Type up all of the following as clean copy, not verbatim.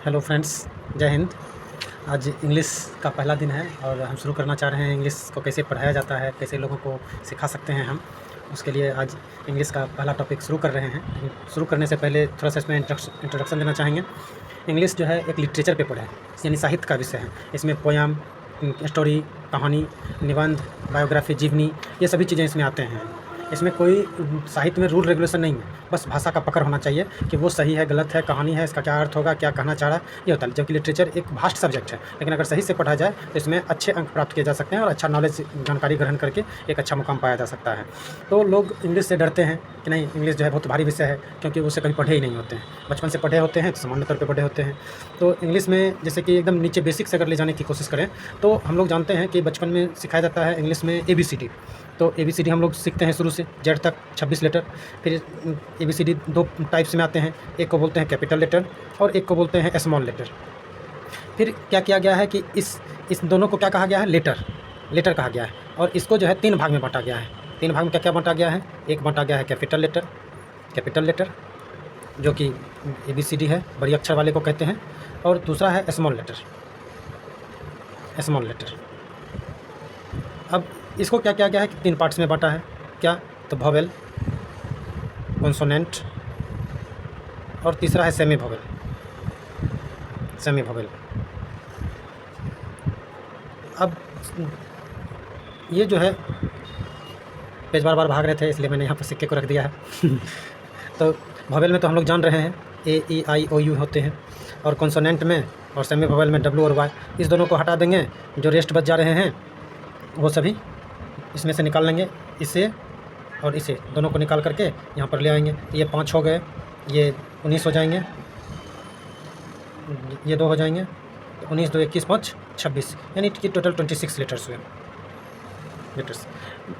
Hello friends, जय हिंद। आज English का पहला दिन है और हम शुरू करना चाह रहे हैं इंग्लिश को कैसे पढ़ाया जाता है, कैसे लोगों को सिखा सकते हैं हम। उसके लिए आज इंग्लिश का पहला टॉपिक शुरू कर रहे हैं। लेकिन शुरू करने से पहले थोड़ा सा इसमें इंट्रोडक्शन देना चाहेंगे। इंग्लिश जो है एक लिटरेचर पेपर है, यानी साहित्य का विषय है। इसमें पोयम, स्टोरी, कहानी, निबंध, बायोग्राफी, जीवनी, ये सभी चीज़ें इसमें आते हैं। इसमें कोई साहित्य में रूल रेगुलेशन नहीं है, बस भाषा का पकड़ होना चाहिए कि वो सही है, गलत है, कहानी है, इसका क्या अर्थ होगा, क्या कहना चाह रहा है, ये होता है। जबकि लिटरेचर एक वास्ट सब्जेक्ट है, लेकिन अगर सही से पढ़ा जाए तो इसमें अच्छे अंक प्राप्त किए जा सकते हैं और अच्छा नॉलेज, जानकारी ग्रहण करके एक अच्छा मुकाम पाया जा सकता है। तो लोग इंग्लिश से डरते हैं कि नहीं, इंग्लिश जो है बहुत भारी विषय है, क्योंकि उसे कभी पढ़े ही नहीं होते हैं। बचपन से पढ़े होते हैं तो सामान्य तौर पर पढ़े होते हैं। तो इंग्लिश में जैसे कि एकदम नीचे बेसिक से अगर ले जाने की कोशिश करें तो हम लोग जानते हैं कि बचपन में सिखाया जाता है इंग्लिश में ABCD। तो ABCD हम लोग सीखते हैं शुरू से जेड तक 26 लेटर। फिर ABCD दो टाइप्स में आते हैं, एक को बोलते हैं कैपिटल लेटर और एक को बोलते हैं स्मॉल लेटर। फिर क्या किया गया है कि इस दोनों को क्या कहा गया है, लेटर कहा गया है। और इसको जो है 3 भाग में बांटा गया है। 3 भाग में क्या क्या बांटा गया है, एक बांटा गया है कैपिटल लेटर जो कि ABCD है, बड़ी अक्षर वाले को कहते हैं। और दूसरा है स्मॉल लेटर। अब इसको क्या किया गया है कि 3 पार्ट्स में बांटा है। क्या, तो वोवेल, कॉन्सोनेंट और तीसरा है सेमी वोवेल। अब ये जो है पेज बार भाग रहे थे, इसलिए मैंने यहाँ पर सिक्के को रख दिया है। तो वोवेल में तो हम लोग जान रहे हैं A-E-I-O-U होते हैं, और कॉन्सोनेंट में और सेमी वोवेल में W और Y। इस दोनों को हटा देंगे, जो रेस्ट बच जा रहे हैं वो सभी इसमें से निकाल लेंगे। इसे और इसे दोनों को निकाल करके यहाँ पर ले आएंगे। ये 5 हो गए, ये 19 हो जाएंगे, ये 2 हो जाएंगे, तो 19 2 21 5 26, यानी कि टोटल 26 लेटर्स हुए।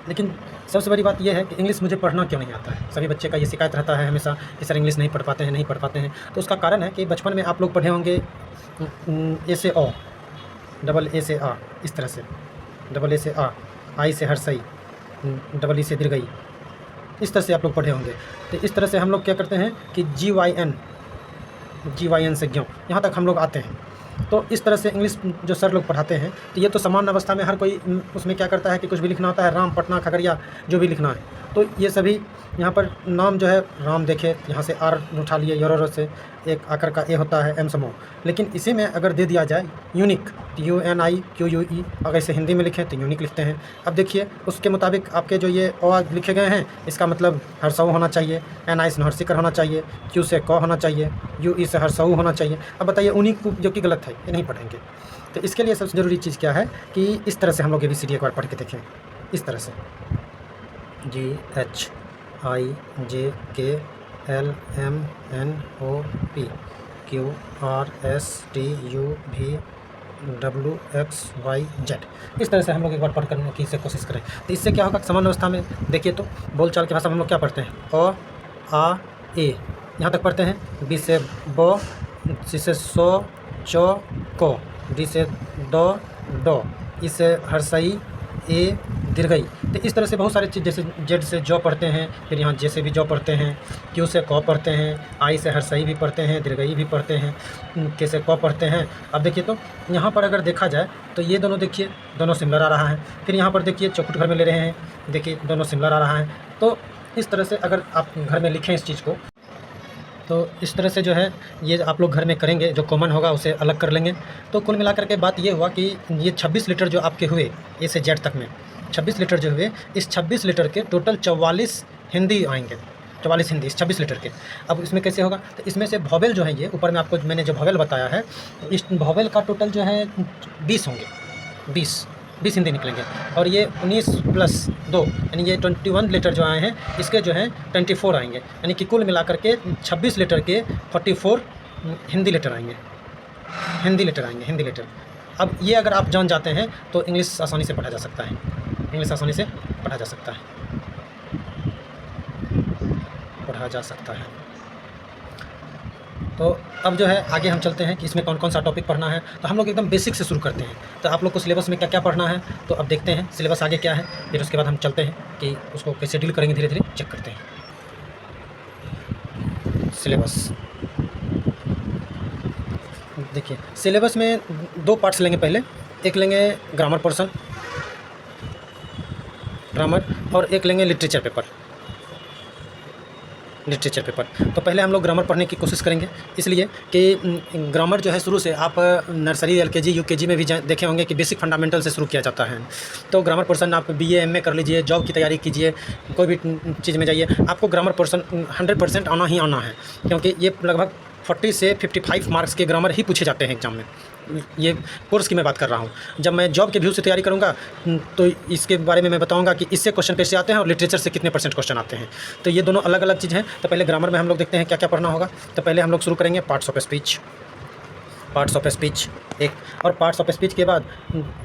लेकिन सबसे बड़ी बात यह है कि इंग्लिश मुझे पढ़ना क्यों नहीं आता है। सभी बच्चे का ये शिकायत रहता है हमेशा कि सर इंग्लिश नहीं पढ़ पाते हैं। तो उसका कारण है कि बचपन में आप लोग पढ़े होंगे ए से ओ, डबल ए से आ, इस तरह से, डबल ए से आ, आई से हर्षई, डबल ई से दीर्घई, इस तरह से आप लोग पढ़े होंगे। तो इस तरह से हम लोग क्या करते हैं कि GYN से ज्यों, यहाँ तक हम लोग आते हैं। तो इस तरह से इंग्लिश जो सर लोग पढ़ाते हैं, तो ये तो सामान्य अवस्था में हर कोई उसमें क्या करता है कि कुछ भी लिखना होता है, राम, पटना, खगड़िया, जो भी लिखना है। तो ये सभी यहाँ पर नाम जो है राम देखे, यहाँ से आर उठा लिए, योरो से एक आकर का ए होता है, एम समूह। लेकिन इसी में अगर दे दिया जाए यूनिक, UNIQUE, अगर इसे हिंदी में लिखें तो यूनिक लिखते हैं। अब देखिए उसके मुताबिक आपके जो ये ओ लिखे गए हैं, इसका मतलब हर्षऊ होना चाहिए, NI से हर्षिकर होना चाहिए, Q से क होना चाहिए, UE से हर्षऊ होना चाहिए। अब बताइए उन्हीं को जो कि गलत है, ये नहीं पढ़ेंगे। तो इसके लिए सबसे ज़रूरी चीज़ क्या है कि इस तरह से हम लोग ABCD एक बार पढ़ के देखें। इस तरह से GHIJKLMNOP QRSTUVWXYZ, इस तरह से हम लोग एक बार पढ़ करने की कोशिश करें। तो इससे क्या होगा, सामान्य अवस्था में देखिए तो बोलचाल की भाषा में हम लोग क्या पढ़ते हैं, अ आ ए, यहाँ तक पढ़ते हैं। B से ब, C से सो, चो, को, D से दो, डो, ई से हर्षई, ए दीर्घई। तो इस तरह से बहुत सारे चीज़, जैसे जेड से जौ पढ़ते हैं, फिर यहाँ जे से भी जौ पढ़ते हैं, क्यू से कौ पढ़ते हैं, आई से हर्षई भी पढ़ते हैं, दीर्घई भी पढ़ते हैं, के से कौ पढ़ते हैं। अब देखिए तो यहाँ पर अगर देखा जाए तो ये दोनों देखिए, दोनों सिमिलर आ रहा है। फिर यहाँ पर देखिए चौखुट घर में ले रहे हैं, देखिए दोनों सिमिलर आ रहा है। तो इस तरह से अगर आप घर में लिखें इस चीज़ को, तो इस तरह से जो है ये आप लोग घर में करेंगे, जो कॉमन होगा उसे अलग कर लेंगे। तो कुल मिलाकर के बात ये हुआ कि ये 26 लीटर जो आपके हुए ए से जेड तक में 26 लीटर जो हुए, इस 26 लीटर के टोटल 44 हिंदी आएंगे, 44 हिंदी इस 26 लीटर के। अब इसमें कैसे होगा, तो इसमें से वोवेल जो है, ये ऊपर में आपको मैंने जो वोवेल बताया है, इस वोवेल का टोटल जो है 20 होंगे, 20 हिंदी निकलेंगे। और ये 19 + 2 यानी ये 21 लीटर जो आए हैं, इसके जो हैं 24 आएंगे, यानी कि कुल मिलाकर के 26 लीटर के 44 हिंदी लीटर आएंगे। अब ये अगर आप जान जाते हैं तो इंग्लिश आसानी से पढ़ा जा सकता है। तो अब जो है आगे हम चलते हैं कि इसमें कौन कौन सा टॉपिक पढ़ना है। तो हम लोग एकदम बेसिक से शुरू करते हैं। तो आप लोग को सिलेबस में क्या क्या पढ़ना है, तो अब देखते हैं सिलेबस आगे क्या है, फिर उसके बाद हम चलते हैं कि उसको कैसे डील करेंगे, धीरे धीरे चेक करते हैं। सिलेबस देखिए सिलेबस में 2 पार्ट्स लेंगे पहले। एक लेंगे ग्रामर पोर्शन, ग्रामर, और एक लेंगे लिटरेचर पेपर। तो पहले हम लोग ग्रामर पढ़ने की कोशिश करेंगे, इसलिए कि ग्रामर जो है शुरू से आप नर्सरी, एलकेजी, यूकेजी में भी देखे होंगे कि बेसिक फंडामेंटल से शुरू किया जाता है। तो ग्रामर पोर्शन आप बीए, एमए कर लीजिए, जॉब की तैयारी कीजिए, कोई भी चीज़ में जाइए, आपको ग्रामर पोर्शन 100% आना ही आना है, क्योंकि ये लगभग 40 से 55 मार्क्स के ग्रामर ही पूछे जाते हैं एग्जाम में। ये कोर्स की मैं बात कर रहा हूँ। जब मैं जॉब के व्यू से तैयारी करूँगा तो इसके बारे में मैं बताऊँगा कि इससे क्वेश्चन कैसे आते हैं और लिटरेचर से कितने % क्वेश्चन आते हैं। तो ये दोनों अलग अलग चीज़ हैं। तो पहले ग्रामर में हम लोग देखते हैं क्या क्या पढ़ना होगा। तो पहले हम लोग शुरू करेंगे पार्ट्स ऑफ स्पीच। एक, और पार्ट्स ऑफ स्पीच के बाद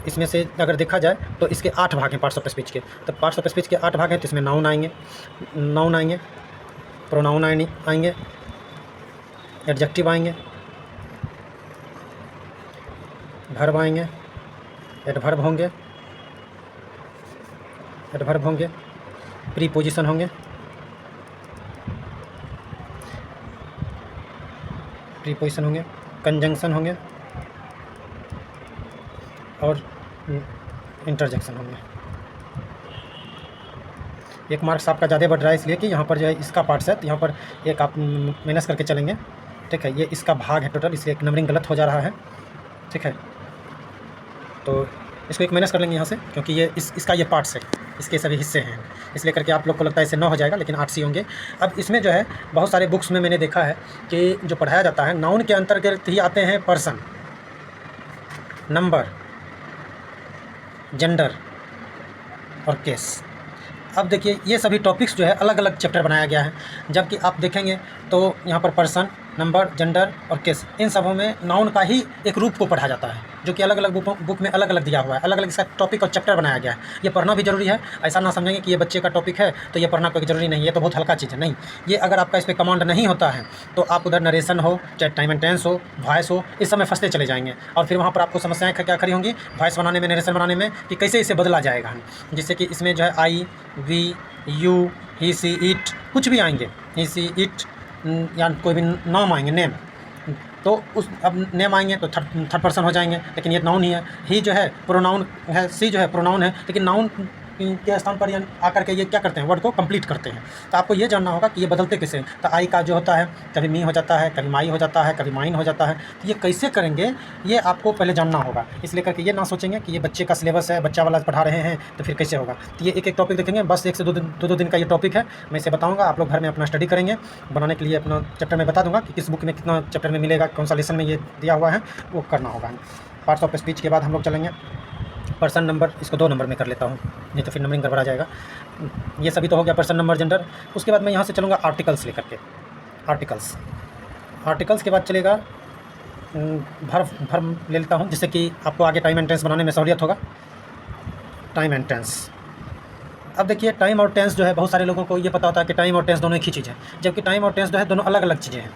इसमें से अगर देखा जाए तो इसके 8 भाग हैं पार्ट्स ऑफ स्पीच के। तो पार्ट्स ऑफ स्पीच के 8 भाग हैं। तो इसमें नाउन आएंगे, प्रोनाउन आएंगे, एडजेक्टिव आएंगे, वर्ब आएंगे, एडवर्ब होंगे, प्रीपोजिशन होंगे, कंजंक्शन होंगे और इंटरजेक्शन होंगे। एक मार्क्स आपका ज़्यादा बढ़ रहा है इसलिए कि यहाँ पर जो है इसका पार्ट्स है, तो यहाँ पर एक आप माइनस करके चलेंगे। ठीक है, ये इसका भाग है टोटल, इसलिए एक नंबरिंग गलत हो जा रहा है। ठीक है, तो इसको एक माइनस कर लेंगे यहाँ से, क्योंकि ये इसका ये पार्ट्स है, इसके सभी हिस्से हैं, इसलिए करके आप लोग को लगता है इससे 9 हो जाएगा, लेकिन 8 सी होंगे। अब इसमें जो है बहुत सारे बुक्स में मैंने देखा है कि जो पढ़ाया जाता है नाउन के अंतर्गत ही आते हैं पर्सन, नंबर, जेंडर और केस। अब देखिए ये सभी टॉपिक्स जो है अलग अलग चैप्टर बनाया गया है, जबकि आप देखेंगे तो यहाँ पर पर्सन, नंबर, जेंडर और केस, इन सबों में नाउन का ही एक रूप को पढ़ा जाता है, जो कि अलग अलग बुक में अलग अलग दिया हुआ है, अलग अलग इसका टॉपिक और चैप्टर बनाया गया है। ये पढ़ना भी जरूरी है, ऐसा ना समझेंगे कि ये बच्चे का टॉपिक है तो ये पढ़ना कोई ज़रूरी नहीं है, ये तो बहुत हल्का चीज़ है। नहीं, ये अगर आपका इस पर कमांड नहीं होता है तो आप उधर नरेशन हो, चाहे टाइम एंड टेंस हो, वॉइस हो, इस समय फंसते चले जाएंगे, और फिर वहाँ पर आपको समस्याएँ क्या खड़ी होंगी वॉइस बनाने में, नरेशन बनाने में, कि कैसे इसे बदला जाएगा, जिससे कि इसमें जो है I, we, you, he, she, it, कुछ भी आएंगे, ही, सी, इट, या कोई भी नाम आएंगे, नेम, तो उस अब नेम आएंगे तो थर्ड पर्सन हो जाएंगे, लेकिन ये नाउन ही है। ही जो है प्रोनाउन है, सी जो है प्रोनाउन है, लेकिन नाउन के स्थान पर आकर के ये क्या करते हैं, वर्ड को कंप्लीट करते हैं। तो आपको ये जानना होगा कि ये बदलते कैसे हैं। तो आई का जो होता है कभी मी हो जाता है, कभी माई हो जाता है, कभी माइन हो जाता है, तो ये कैसे करेंगे ये आपको पहले जानना होगा। इसलिए करके ये ना सोचेंगे कि ये बच्चे का सिलेबस है, बच्चा वाला पढ़ा रहे हैं तो फिर कैसे होगा। तो ये एक एक टॉपिक देखेंगे, बस 1 से 2 दिन का ये टॉपिक है। मैं इसे बताऊँगा, आप लोग घर में अपना स्टडी करेंगे। बनाने के लिए अपना चैप्टर में बता दूँगा कि किस बुक में कितना चैप्टर में मिलेगा, कौन सा लेसन में ये दिया हुआ है, वो करना होगा। पार्ट्स ऑफ स्पीच के बाद हम लोग चलेंगे पर्सन, नंबर, इसको 2 नंबर में कर लेता हूँ, नहीं तो फिर नंबरिंग गड़बड़ा जाएगा। ये सभी तो हो गया पर्सन, नंबर, जेंडर। उसके बाद मैं यहाँ से चलूँगा आर्टिकल्स लेकर के। आर्टिकल्स के बाद चलेगा वर्ब ले लेता हूँ, जिससे कि आपको आगे टाइम एंड टेंस बनाने में सहूलियत होगा। टाइम एंड टेंस, अब देखिए टाइम और टेंस जो है बहुत सारे लोगों को ये पता होता है कि टाइम और टेंस दोनों एक ही चीज़ है, जबकि टाइम और टेंस जो है दोनों अलग अलग चीज़ें हैं।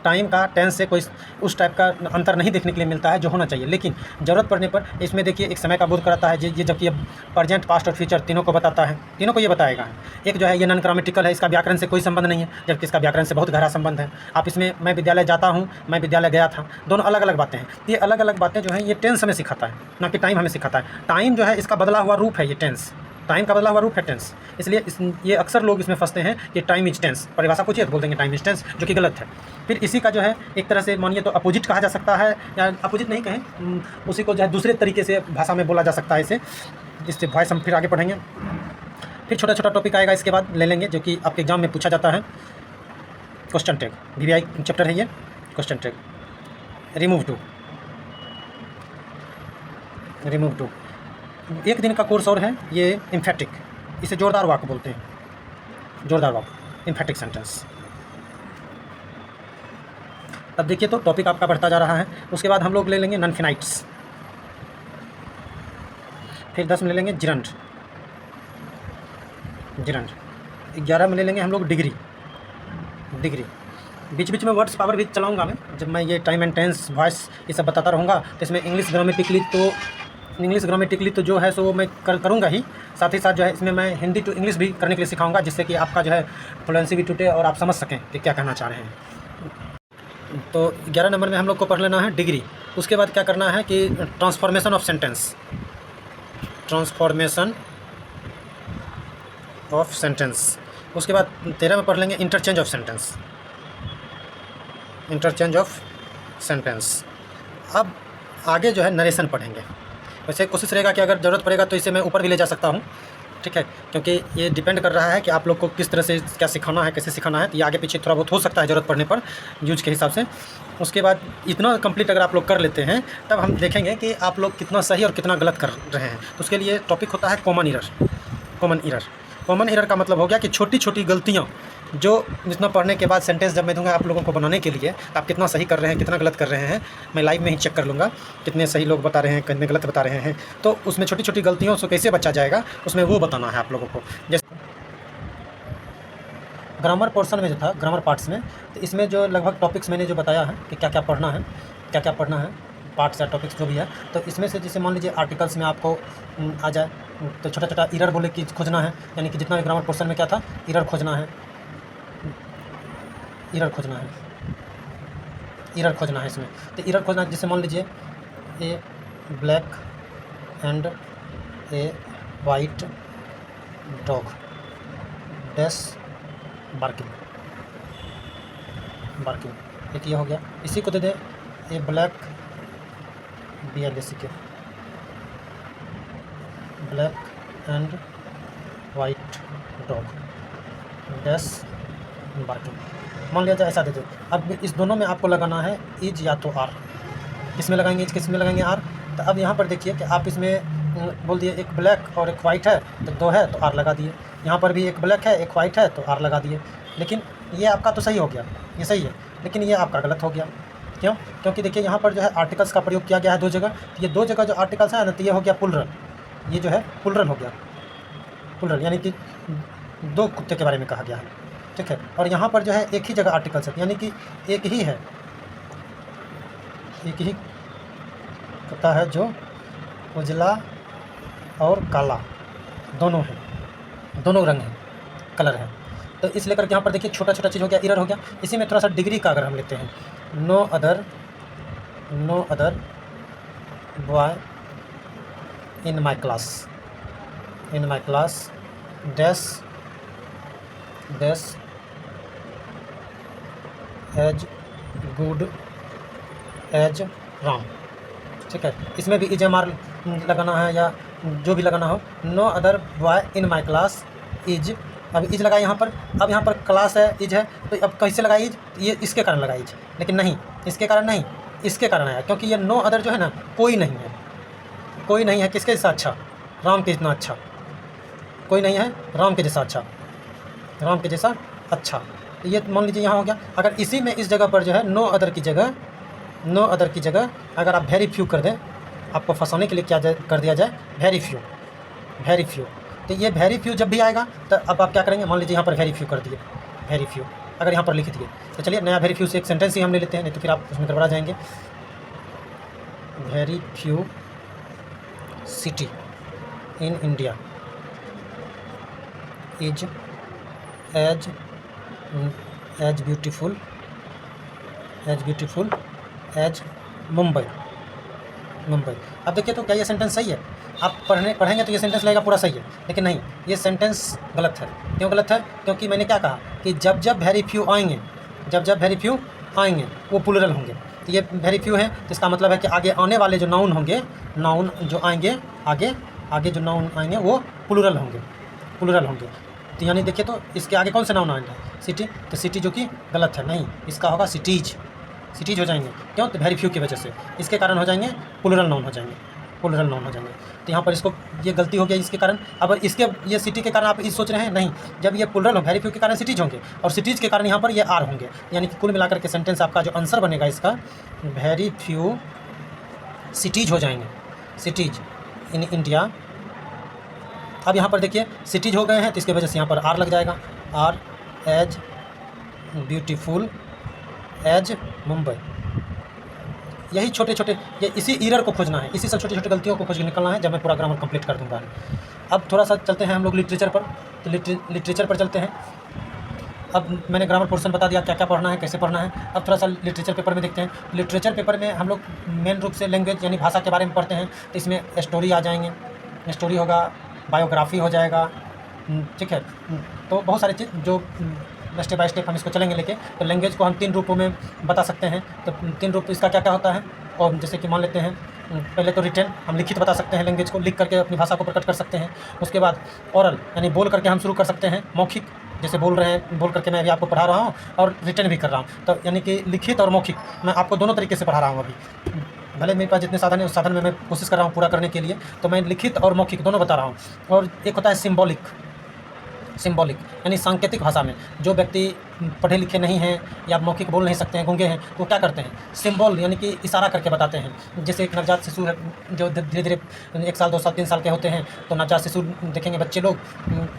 टाइम का टेंस से कोई उस टाइप का अंतर नहीं देखने के लिए मिलता है जो होना चाहिए, लेकिन ज़रूरत पड़ने पर इसमें देखिए एक समय का बोध कराता है ये, जबकि प्रेजेंट, पास्ट और फ्यूचर तीनों को बताता है, तीनों को ये बताएगा। एक जो है ये नॉन ग्रामेटिकल है, इसका व्याकरण से कोई संबंध नहीं है, जबकि इसका व्याकरण से बहुत गहरा संबंध है। आप इसमें मैं विद्यालय जाता हूँ, मैं विद्यालय गया था, दोनों अलग अलग बातें हैं। ये अलग अलग बातें जो हैं ये टेंस हमें सिखाता है, ना कि टाइम हमें सिखाता है। टाइम जो है इसका बदला हुआ रूप है, ये टेंस टाइम का बदला हुआ रूप है टेंस। इसलिए ये अक्सर लोग इसमें फंसते हैं कि टाइम इज टेंस, परिभाषा पूछिए तो बोल देंगे टाइम इज टेंस, जो कि गलत है। फिर इसी का जो है एक तरह से मानिए तो अपोजिट कहा जा सकता है, या अपोजिट नहीं कहें, उसी को जो है दूसरे तरीके से भाषा में बोला जा सकता है इसे, जिससे वॉइस हम फिर आगे पढ़ेंगे। फिर छोटा छोटा टॉपिक आएगा इसके बाद ले लेंगे, जो कि आपके एग्जाम में पूछा जाता है। क्वेश्चन टैग, VVI चैप्टर है ये। क्वेश्चन टैग, रिमूव टू, 1 दिन का कोर्स और है ये। एम्फेटिक, इसे जोरदार वाक्य बोलते हैं, जोरदार वाक्य, एम्फेटिक सेंटेंस। अब देखिए तो टॉपिक आपका बढ़ता जा रहा है। उसके बाद हम लोग ले लेंगे नॉन फिनाइट्स, फिर 10 में ले लेंगे जिरंड, 11 में ले लेंगे हम लोग डिग्री। बीच बीच में वर्ड्स पावर भी चलाऊंगा मैं, जब मैं ये टाइम एंड टेंस, वॉइस ये सब बताता रहूँगा। तो इसमें इंग्लिश ग्रामेटिकली तो जो है सो मैं करूँगा ही, साथ ही साथ जो है इसमें मैं हिंदी टू इंग्लिश भी करने के लिए सिखाऊंगा, जिससे कि आपका जो है फ्लुएंसी भी टूटे और आप समझ सकें कि क्या कहना चाह रहे हैं। तो 11 नंबर में हम लोग को पढ़ लेना है डिग्री। उसके बाद क्या करना है कि transformation of sentence, transformation of sentence. उसके बाद 13 में पढ़ लेंगे interchange of sentence, interchange of sentence. अब आगे जो है नरेशन पढ़ेंगे। वैसे कोशिश रहेगा कि अगर ज़रूरत पड़ेगा तो इसे मैं ऊपर भी ले जा सकता हूँ, ठीक है, क्योंकि ये डिपेंड कर रहा है कि आप लोग को किस तरह से क्या सिखाना है, कैसे सिखाना है। तो ये आगे पीछे थोड़ा बहुत हो सकता है ज़रूरत पड़ने पर यूज के हिसाब से। उसके बाद इतना कंप्लीट अगर आप लोग कर लेते हैं तब हम देखेंगे कि आप लोग कितना सही और कितना गलत कर रहे हैं। तो उसके लिए टॉपिक होता है common error. Common error, common error का मतलब हो गया कि छोटी छोटी गलतियाँ जो जितना पढ़ने के बाद सेंटेंस जब मैं दूंगा आप लोगों को बनाने के लिए, आप कितना सही कर रहे हैं कितना गलत कर रहे हैं, मैं लाइव में ही चेक कर लूँगा कितने सही लोग बता रहे हैं कितने गलत बता रहे हैं। तो उसमें छोटी छोटी गलतियों से कैसे बचा जाएगा उसमें वो बताना है आप लोगों को। जैसे ग्रामर पोर्शन में जो था, ग्रामर पार्ट्स में, तो इसमें जो लगभग टॉपिक्स मैंने जो बताया है कि क्या क्या पढ़ना है, क्या क्या पढ़ना है, पार्ट्स या टॉपिक्स जो भी है, तो इसमें से जैसे मान लीजिए आर्टिकल्स में आपको आ जाए तो छोटा छोटा ईरर बोले कि खोजना है, यानी कि जितना भी ग्रामर पोर्शन में क्या था ईरर खोजना है, ईरर खोजना है, ईरर खोजना है इसमें। तो ईरर खोजना जैसे मान लीजिए a black and a white dog dash barking, barking एक ये हो गया। इसी को दे दें a black BLACK black and white dog dash barking, मान लिया जाए ऐसा दे दो। अब इस दोनों में आपको लगाना है इज या तो आर, किस में लगाएंगे इज, किस में लगाएंगे आर। तो अब यहाँ पर देखिए कि आप इसमें बोल दिए एक ब्लैक और एक वाइट है तो दो है तो आर लगा दिए, यहाँ पर भी एक ब्लैक है एक वाइट है तो आर लगा दिए। लेकिन ये आपका तो सही हो गया, ये सही है, लेकिन ये आपका गलत हो गया। क्यों? क्योंकि देखिए यहाँ पर जो है आर्टिकल्स का प्रयोग किया गया है दो जगह, तो ये दो जगह जो आर्टिकल्स है ना तो ये हो गया प्लुरल, ये जो है प्लुरल हो गया, प्लुरल यानी कि दो कुत्ते के बारे में कहा गया है, ठीक है। और यहाँ पर जो है एक ही जगह आर्टिकल्स है, यानी कि एक ही है, एक ही कुत्ता है जो उजला और काला दोनों है, दोनों रंग है, कलर है। तो इस लेकर के यहाँ पर देखिए छोटा छोटा चीज़ हो गया, ईरर हो गया। इसी में थोड़ा सा डिग्री का अगर हम लेते हैं, no other boy in my class dash as good as Ram, ठीक है। इसमें भी इज एम आर लगाना है या जो भी लगाना हो। No other boy in my class is, अब इज लगाए यहाँ पर, अब यहाँ पर क्लास है इज है तो अब कैसे लगाई इज, ये इसके कारण लगाई इज, लेकिन नहीं इसके कारण नहीं, इसके कारण आया क्योंकि ये नो अदर जो है ना कोई नहीं है, कोई नहीं है किसके जैसा अच्छा, राम के जितना अच्छा, कोई नहीं है राम के जैसा अच्छा, राम के जैसा अच्छा। तो ये मान लीजिए यहाँ हो गया। अगर इसी में इस जगह पर जो है नो अदर की जगह, नो अदर की जगह अगर आप वेरी फ्यू कर दें, आपको फंसाने के लिए क्या कर दिया जाए वेरी फ्यू, वेरी फ्यू। तो ये वेरी फ्यू जब भी आएगा तो अब आप क्या करेंगे, मान लीजिए यहाँ पर वेरी फ्यू कर दिए, वेरी फ्यू अगर यहाँ पर लिख दिए तो चलिए नया वेरी फ्यू से एक सेंटेंस ही हम ले लेते हैं, नहीं तो फिर आप उसमें गड़बड़ा जाएंगे। Very few city in India is as beautiful as Mumbai. अब देखिए तो क्या ये सेंटेंस सही है? आप पढ़ेंगे तो ये सेंटेंस लगेगा पूरा सही है, लेकिन नहीं, ये सेंटेंस गलत है। क्यों गलत है? क्योंकि मैंने क्या कहा कि जब जब वेरी फ्यू आएंगे, जब जब वेरी फ्यू आएंगे वो प्लुरल होंगे। तो ये वेरी फ्यू है तो इसका मतलब है कि आगे आने वाले जो नाउन होंगे, नाउन जो आएंगे आगे जो नाउन आएंगे वो प्लुरल होंगे। तो यानी देखिए तो इसके आगे कौन से नाउन आएंगे? सिटी, तो सिटी जो कि गलत है, नहीं इसका होगा सिटीज हो जाएंगे। क्यों? तो वेरी फ्यू की वजह से इसके कारण हो जाएंगे प्लुरल नाउन हो जाएंगे। तो यहाँ पर इसको ये गलती हो गया इसके कारण। अब इसके ये सिटी के कारण आप इस सोच रहे हैं, नहीं, जब ये प्लुरल हो वेरी फ्यू के कारण सिटीज होंगे और सिटीज़ के कारण यहाँ पर ये आर होंगे, यानी कि कुल मिलाकर के सेंटेंस आपका जो आंसर बनेगा इसका वेरी फ्यू सिटीज हो जाएंगे, सिटीज इन इंडिया। अब यहाँ पर देखिए सिटीज हो गए हैं तो इसकी वजह से यहाँ पर आर लग जाएगा, are as beautiful as Mumbai. यही छोटे छोटे ये इसी ईरर को खोजना है, इसी सब छोटी छोटी गलतियों को खोज के निकलना है जब मैं पूरा ग्रामर कंप्लीट कर दूंगा। अब थोड़ा सा चलते हैं हम लोग लिटरेचर पर, तो लिटरेचर पर चलते हैं। अब मैंने ग्रामर पोर्शन बता दिया क्या क्या पढ़ना है, कैसे पढ़ना है। अब थोड़ा सा लिटरेचर पेपर में देखते हैं। लिटरेचर पेपर में हम लोग मेन रूप से लैंग्वेज यानी भाषा के बारे में पढ़ते हैं, तो इसमें स्टोरी आ जाएंगे, स्टोरी होगा, बायोग्राफी हो जाएगा, ठीक है। तो बहुत सारी चीज़ जो स्टेप बाय स्टेप हम इसको चलेंगे लेके। तो लैंग्वेज को हम 3 रूपों में बता सकते हैं। तो 3 रूप इसका क्या क्या होता है, और जैसे कि मान लेते हैं पहले तो रिटन, हम लिखित बता सकते हैं, लैंग्वेज को लिख करके अपनी भाषा को प्रकट कर सकते हैं। उसके बाद ओरल यानी बोल करके हम शुरू कर सकते हैं, मौखिक जैसे बोल रहे हैं, बोल करके मैं अभी आपको पढ़ा रहा हूँ और रिटन भी कर रहा हूँ। तो यानी कि लिखित और मौखिक मैं आपको दोनों तरीके से पढ़ा रहा हूँ अभी। भले मेरे पास जितने साधन है उस साधन में मैं कोशिश कर रहा हूँ पूरा करने के लिए। तो मैं लिखित और मौखिक दोनों बता रहा हूँ। और एक होता है सिंबॉलिक यानी सांकेतिक भाषा में जो व्यक्ति पढ़े लिखे नहीं हैं या मौखिक बोल नहीं सकते हैं, गूंगे हैं, तो क्या करते हैं, सिंबल यानी कि इशारा करके बताते हैं। जैसे एक नवजात शिशु है जो धीरे धीरे 1 साल 2 साल 3 साल के होते हैं, तो नवजात शिशु देखेंगे बच्चे लोग,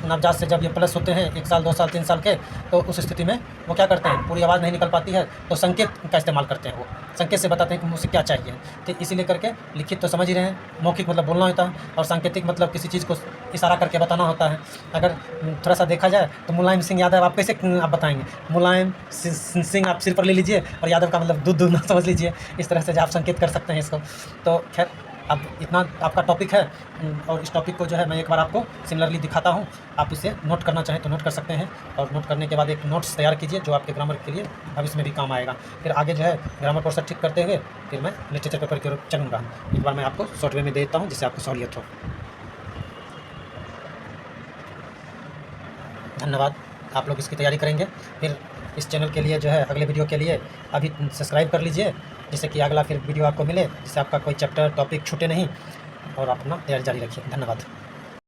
नवजात से जब ये प्लस होते हैं 1 साल 2 साल 3 साल के, तो उस स्थिति में वो क्या करते हैं, पूरी आवाज़ नहीं निकल पाती है, तो संकेत का इस्तेमाल करते हैं। वो संकेत से बताते हैं कि मुझे क्या चाहिए। तो इसीलिए करके लिखित तो समझ ही रहे हैं, मौखिक मतलब बोलना होता है, और सांकेतिक मतलब किसी चीज़ को इशारा करके बताना होता है। अगर थोड़ा सा देखा जाए तो मुलायम सिंह यादव आप कैसे आप बताएंगे, मुलायम सिंह आप सिर पर ले लीजिए और यादव का मतलब दूध ना समझ लीजिए। इस तरह से आप संकेत कर सकते हैं इसको। तो खैर अब इतना आपका टॉपिक है, और इस टॉपिक को जो है मैं एक बार आपको सिमिलरली दिखाता हूँ। आप इसे नोट करना चाहें तो नोट कर सकते हैं, और नोट करने के बाद एक नोट्स तैयार कीजिए जो आपके ग्रामर के लिए भविष्य में भी काम आएगा। फिर आगे जो है ग्रामर पोर्शन ठीक करते हुए फिर मैं लिटरेचर पेपर की ओर चलूँगा। एक बार मैं आपको शॉर्ट वे में दे देता हूँ जिससे आपको सहूलियत हो। धन्यवाद। आप लोग इसकी तैयारी करेंगे। फिर इस चैनल के लिए जो है अगले वीडियो के लिए अभी सब्सक्राइब कर लीजिए, जिससे कि अगला फिर वीडियो आपको मिले, जिससे आपका कोई चैप्टर टॉपिक छूटे नहीं, और अपना तैयारी जारी रखिए। धन्यवाद।